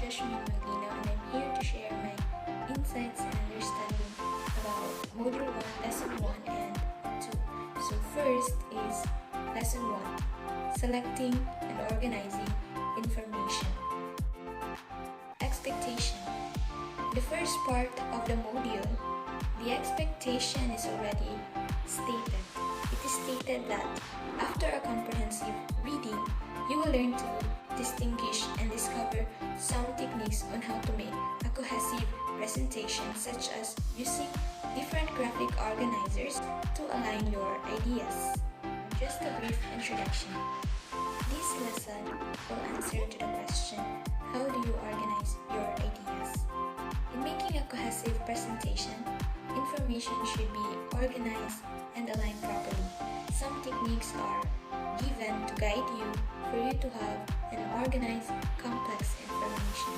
Yashmin Molina, and I'm here to share my insights and understanding about Module 1, Lesson 1 and 2. So first is Lesson 1, Selecting and Organizing Information. Expectation. The first part of the module, the expectation is already stated. It is stated that after a comprehensive reading, you will learn to distinguish and discover some techniques on how to make a cohesive presentation, such as using different graphic organizers to align your ideas. Just a brief introduction. This lesson will answer to the question, how do you organize your ideas? In making a cohesive presentation, information should be organized and aligned properly. Some techniques are given to guide you for you to have an organized, complex information.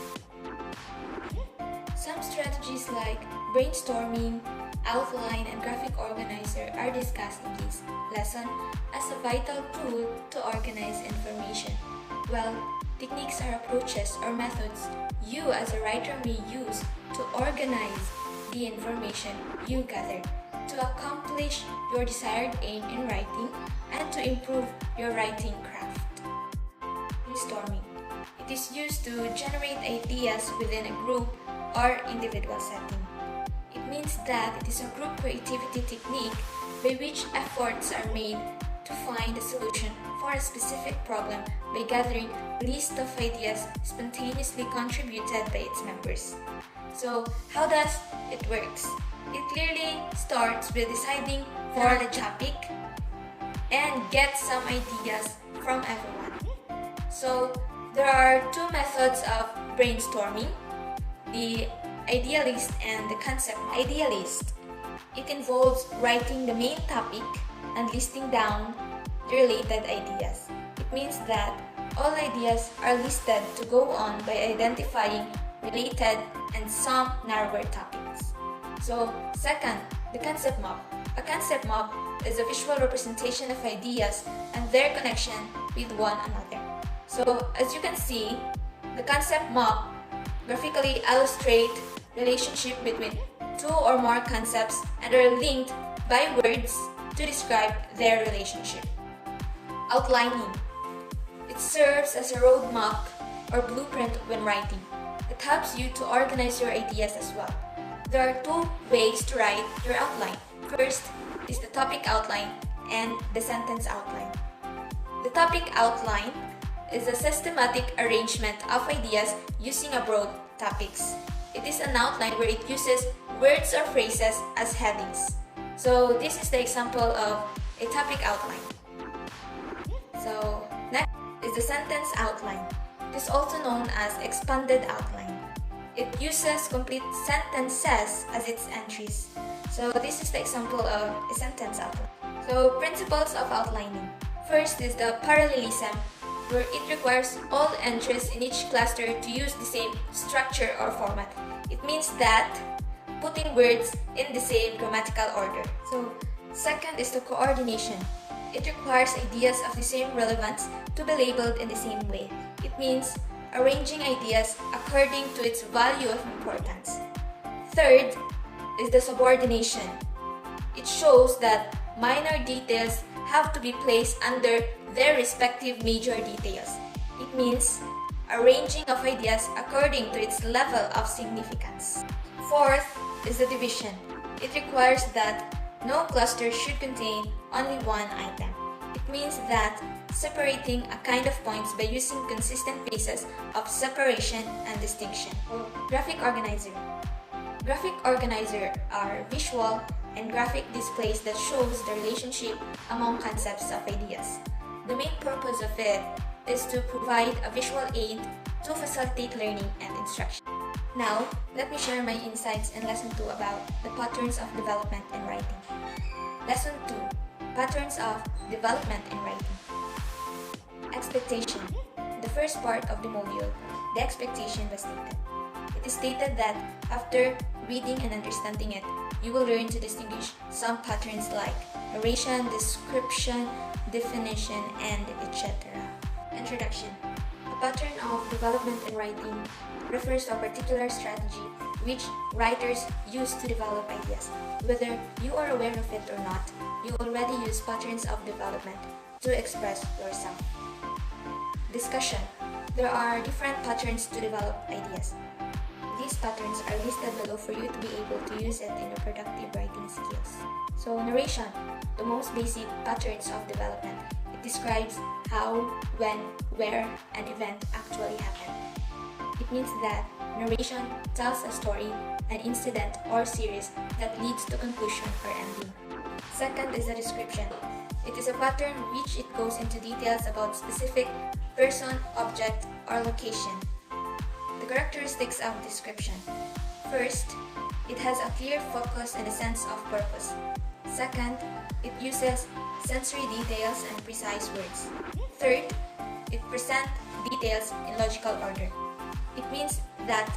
Some strategies like brainstorming, outline, and graphic organizer are discussed in this lesson as a vital tool to organize information. Well, techniques are approaches or methods you as a writer may use to organize the information you gathered, to accomplish your desired aim in writing, and to improve your writing craft. Brainstorming. It is used to generate ideas within a group or individual setting. It means that it is a group creativity technique by which efforts are made to find a solution for a specific problem by gathering a list of ideas spontaneously contributed by its members. So, how does it works? It clearly starts with deciding for the topic and get some ideas from everyone. So, there are two methods of brainstorming, the idealist and the concept idealist. It involves writing the main topic and listing down the related ideas. It means that all ideas are listed to go on by identifying related and some narrower topics. So, second, the concept map. A concept map is a visual representation of ideas and their connection with one another. So, as you can see, the concept map graphically illustrates relationship between two or more concepts and are linked by words to describe their relationship. Outlining. It serves as a roadmap or blueprint when writing. It helps you to organize your ideas as well. There are two ways to write your outline. First is the topic outline and the sentence outline. The topic outline is a systematic arrangement of ideas using a broad topics. It is an outline where it uses words or phrases as headings. So this is the example of a topic outline. So next is the sentence outline. It is also known as expanded outline. It uses complete sentences as its entries. So this is the example of a sentence outline. So principles of outlining. First is the parallelism, where it requires all entries in each cluster to use the same structure or format. It means that putting words in the same grammatical order. So second is the coordination. It requires ideas of the same relevance to be labeled in the same way. It means arranging ideas according to its value of importance. Third is the subordination. It shows that minor details have to be placed under their respective major details. It means arranging of ideas according to its level of significance. Fourth is the division. It requires that no cluster should contain only one item. It means that separating a kind of points by using consistent bases of separation and distinction. Graphic organizer. Graphic organizer are visual and graphic displays that shows the relationship among concepts of ideas. The main purpose of it is to provide a visual aid to facilitate learning and instruction. Now, let me share my insights in Lesson 2 about the patterns of development in writing. Lesson 2, Patterns of Development in Writing. Expectation. The first part of the module, the expectation was stated. It is stated that after reading and understanding it, you will learn to distinguish some patterns like narration, description, definition, and etc. Introduction. A pattern of development in writing refers to a particular strategy which writers use to develop ideas. Whether you are aware of it or not, you already use patterns of development to express yourself. Discussion. There are different patterns to develop ideas. These patterns are listed below for you to be able to use it in your productive writing skills. So, narration, the most basic patterns of development. It describes how, when, where an event actually happened. It means that narration tells a story, an incident, or series that leads to conclusion or ending. Second is a description. It is a pattern which it goes into details about specific person, object, or location. The characteristics of description. First, it has a clear focus and a sense of purpose. Second, it uses sensory details and precise words. Third, it presents details in logical order. It means that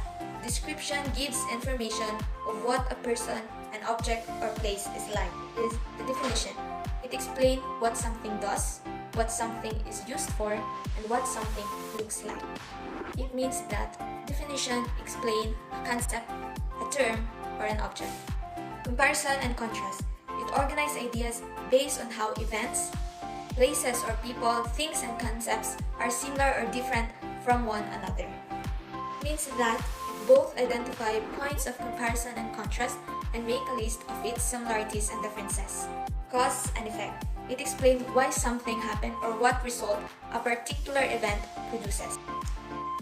description gives information of what a person, an object, or place is like. Is the definition. It explains what something does, what something is used for, and what something looks like. It means that definition explains a concept, a term, or an object. Comparison and contrast. It organizes ideas based on how events, places, or people, things, and concepts are similar or different from one another. It means that it both identify points of comparison and contrast and make a list of its similarities and differences. Cause and effect. It explains why something happened or what result a particular event produces.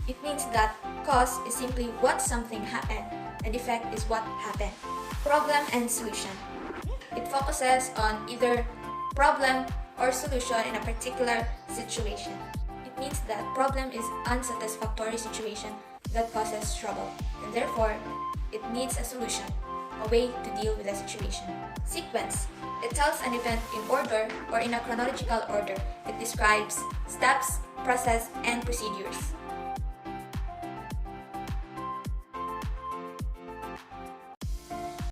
It means that cause is simply what something happened and effect is what happened. Problem and solution. It focuses on either problem or solution in a particular situation. It means that problem is unsatisfactory situation that causes trouble, and therefore it needs a solution, a way to deal with the situation. Sequence. It tells an event in order or in a chronological order. It describes steps, process, and procedures.